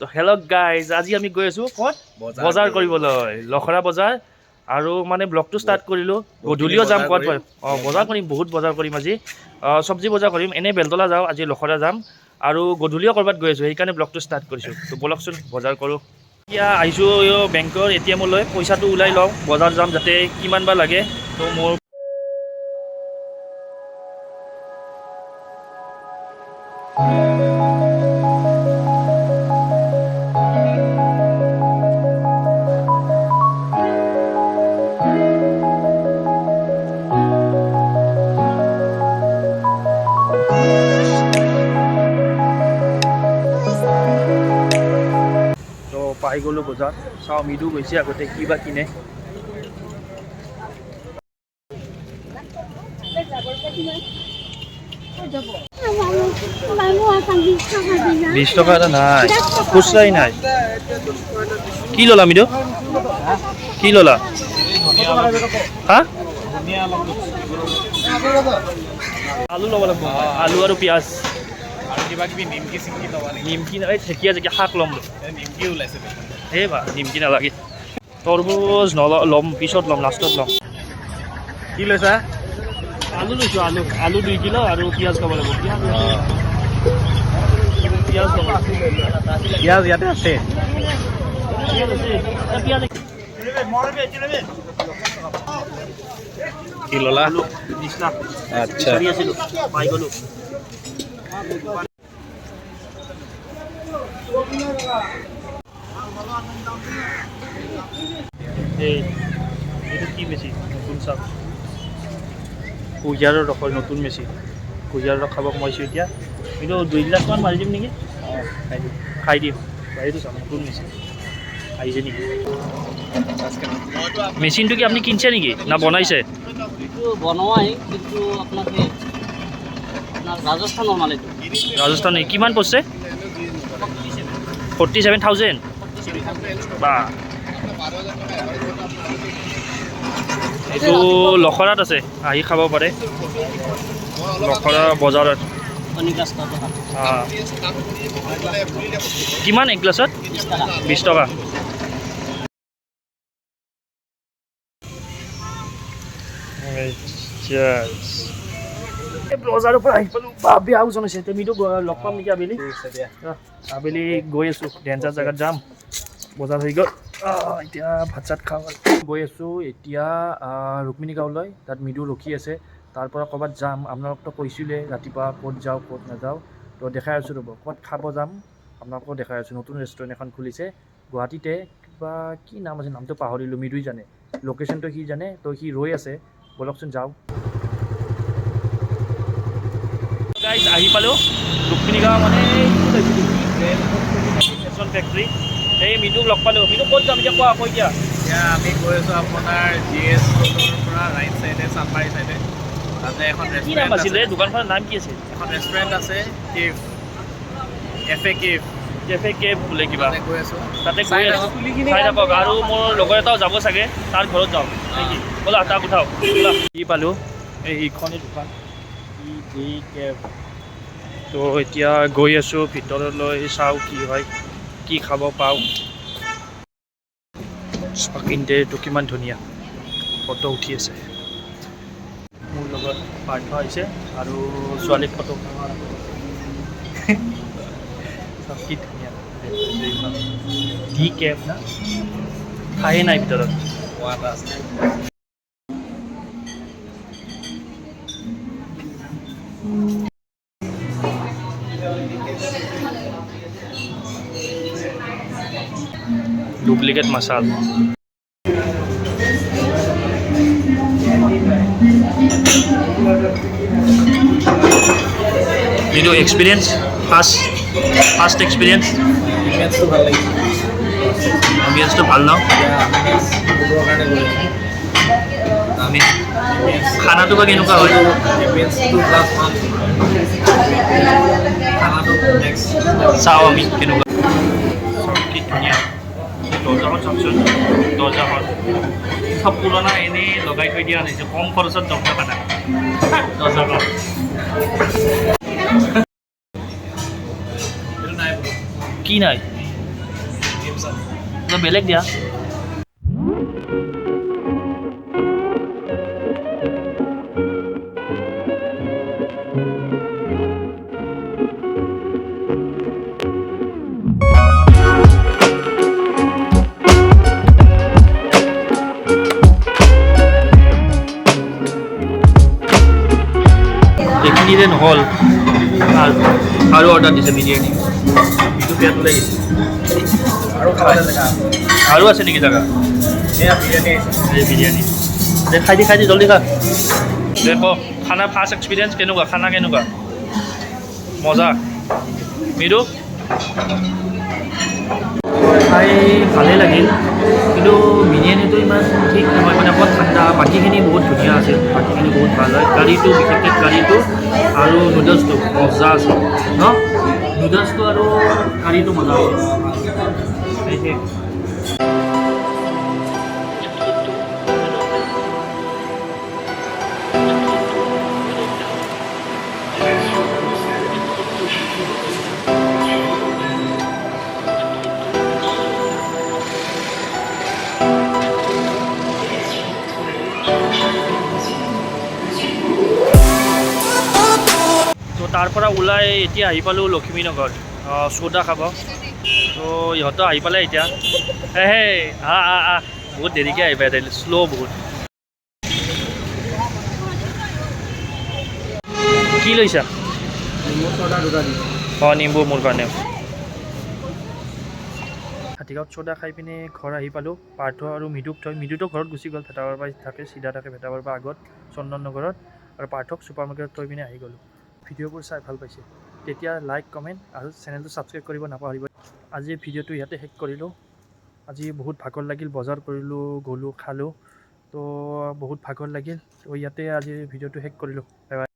তো hello' guys, আজি আমি গৈ আছোঁ ক'ত বজাৰ কৰিবলৈ, লখৰা বজাৰ। আৰু মানে ব্লগটো ষ্টাৰ্ট কৰিলোঁ, গধূলিও যাম ক'ত বজাৰ কৰিম, বহুত বজাৰ কৰিম আজি। চব্জি বজাৰ কৰিম, এনেই বেলতলা যাওঁ, আজি লখৰা যাম। আৰু গধূলিও ক'ৰবাত গৈ আছোঁ, সেইকাৰণে ব্লগটো ষ্টাৰ্ট কৰিছোঁ। তো ব'লকচোন বজাৰ কৰোঁ। এতিয়া আহিছোঁ বেংকৰ ATM-লৈ, পইচাটো ওলাই লওঁ, বজাৰ যাম যাতে কিমান বা লাগে। তো মোৰ পাই গ'লোঁ বজাৰ। চাওঁ মিদু গৈছে আগতে, কি বা কিনে। 20 টকা এটা নাই, খুচৰাই নাই। কি ল'লা মিদু? কি ল'লা? হা? আলু ল'ব লাগিব, আলু আৰু পিঁয়াজ। নিমকি নাই, ঢেকীয়া জেকীয়া শাক ল'ম। এই বা নিমকি নালাগে। তৰমুজ ল'ম, পিছত ল'ম, লাষ্টত ল'ম। কি লৈছা? আলু লৈছোঁ, আলু 2 কিলো আৰু পিঁয়াজ খাব লাগিব। পিঁয়াজ ইয়াতে আছে। কি ল'লা? আচ্ছা, পাই গ'লোঁ। এইটো কি মেচিন? নতুন চাওক, কুঁহিয়াৰৰ ৰসৰ নতুন মেচিন। কুঁহিয়াৰৰ ৰস খাব সোমাইছোঁ এতিয়া। কিন্তু 2 গিলাচমান মাৰি দিম নেকি? খাই দিম। এইটো চাওক, নতুন মেচিন আহিছে নেকি? মেচিনটো কি আপুনি কিনিছে নেকি না বনাইছে? বনোৱাই, কিন্তু আপোনাৰ ৰাজস্থানৰ মাল এইটো। ৰাজস্থানী কিমান পৰিছে? 47,000 বা। এইটো লখৰাত আছে, আহি খাব পাৰে। লখৰা বজাৰত। কিমান এক গ্লাছত? 20 টকা। বজাৰৰ পৰা আহি পালোঁ, বেয়া ওজন হৈছে। তুমিতো লগ পাম নেকি আবেলি? আবেলি গৈ আছোঁ, ডেঞ্জাৰ জেগাত যাম। বজাৰ হৈ গ'ল, এতিয়া ভাত চাত খাওঁ। গৈ আছোঁ এতিয়া ৰুক্মিণী গাঁৱলৈ, তাত মিদু ৰখি আছে। তাৰ পৰা ক'ৰবাত যাম, আপোনালোকতো কৈছিলে ৰাতিপুৱা ক'ত যাওঁ ক'ত নাযাওঁ। তো দেখাই আছোঁ ৰ'ব, ক'ত খাব যাম আপোনালোকক দেখাই আছোঁ। নতুন ৰেষ্টুৰেণ্ট এখন খুলিছে গুৱাহাটীতে, কিবা কি নাম আছে, নামটো পাহৰিলোঁ। মিদুই জানে, লোকেশ্যনটো সি জানে। তো সি ৰৈ আছে, ব'লকচোন যাওঁ। গাইজ আহি পালোঁ ৰুক্মিণী গাঁও, মানে ফেশ্বন ফেক্টৰী। এই মিদুক লগ পালোঁ। মিদু ক'ত যাম এতিয়া? কৈ দিয়া। এতিয়া আমি গৈ আছোঁ আপোনাৰ GS ৰোডৰ পৰা ৰাইট চাইডে, চানমাৰী চাইডে। তাতে এখন কি নাম ৰেষ্টুৰেণ্ট আছিলে আছে। দোকানখনৰ নাম কি আছিল? এখন ৰেষ্টুৰেণ্ট আছে, কেফ, কেফে কেফ বোলে কিবা। গৈ আছোঁ, তাতে গৈ আছোঁ, চাই থাকক। আৰু মোৰ লগৰ এটাও যাব চাগে, তাৰ ঘৰত যাওঁ নেকি? ব'লা তাক উঠাওঁ। কি পালোঁ? এইখনেই দোকান, কেফ। তো এতিয়া গৈ আছোঁ ভিতৰলৈ, চাওঁ কি হয়, কি খাব পাওঁ। ইণ্টেৰিয়ৰটো কিমান ধুনীয়া, ফটো উঠি আছে। মোৰ লগত পাৰ্থ আহিছে আৰু ছোৱালীক ফটো চব কি ধুনীয়া কেফ না, খায়ে নাই ভিতৰত। ডুপ্লিকেট মাছাল। এইটো এক্সপিৰিয়েঞ্চ, ফাৰ্ষ্ট এক্সপিৰিয়েঞ্চ। এম্বিয়েন্সটো ভাল লাগিছে। এম্বিয়েন্সটো ভাল ন? আমি খানাটো বা কেনেকুৱা হয়? চাওঁ আমি কেনেকুৱা। কি ধুনীয়া দৰ্জাখন চাওকচোন, দৰ্জাখন চব পুৰণা, এনেই লগাই থৈ দিয়া আনিছে। কম খৰচত দৰ্জা কাটা দৰ্জাখন। কি নাই? বেলেগ দিয়া এইখিনিৰে নহ'ল আৰু অৰ্ডাৰ দিছে বিৰিয়ানী ইটো পেট ওলাই গৈছে আৰু আছে নেকি জেগা এই বিৰিয়ানী দে খাই দি জলদি খা দে ক খানা ফাৰ্ষ্ট এক্সপিৰিয়েঞ্চ কেনেকুৱা খানা কেনেকুৱা মজা মিৰু খাই ভালেই লাগিল কিন্তু বিৰিয়ানীটো ইমান ঠিক নহয় মানে অকণ ঠাণ্ডা বাকীখিনি বহুত ধুনীয়া আছিল বাকীখিনি বহুত ভাল হয় কাৰীটো বিশেষকৈ কাৰীটো আৰু নুডলছটো মজা আছে ন নুডলছটো আৰু কাৰীটো মজা আছে সেইটোৱে তাৰ পৰা ওলাই এতিয়া আহি পালোঁ লখিমীনগৰ চ'দা খাব তো ইহঁতো আহি পালে এতিয়া হে বহুত দেৰিকৈ আহি পায় শ্ল' বহুত কি লৈছা অঁ নিম্বু মোৰ কাৰণে হাতীগাঁৱত চ'দা খাই পিনে ঘৰ আহি পালোঁ পাৰ্থ আৰু মৃদুক থৈ মৃদুটো ঘৰত গুচি গ'ল ভেটাবাৰ পৰা থাকে চিধা থাকে ভেটাবাৰ পৰা আগত চন্দন নগৰত আৰু পাৰ্থক ছুপাৰ মাৰ্কেটত থৈ পিনে আহি গ'লোঁ ভিডিঅ'বোৰ চাই ভাল পাইছে তেতিয়া লাইক কমেণ্ট আৰু চেনেলটো ছাবস্ক্ৰাইব কৰিব নাপাহৰিব আজি ভিডিঅ'টো ইয়াতে শেষ কৰিলোঁ আজি বহুত ভাগৰ লাগিল বজাৰ কৰিলোঁ গ'লোঁ খালোঁ তো বহুত ভাগৰ লাগিল তো ইয়াতে আজি ভিডিঅ'টো শেষ কৰিলোঁ বাই বাই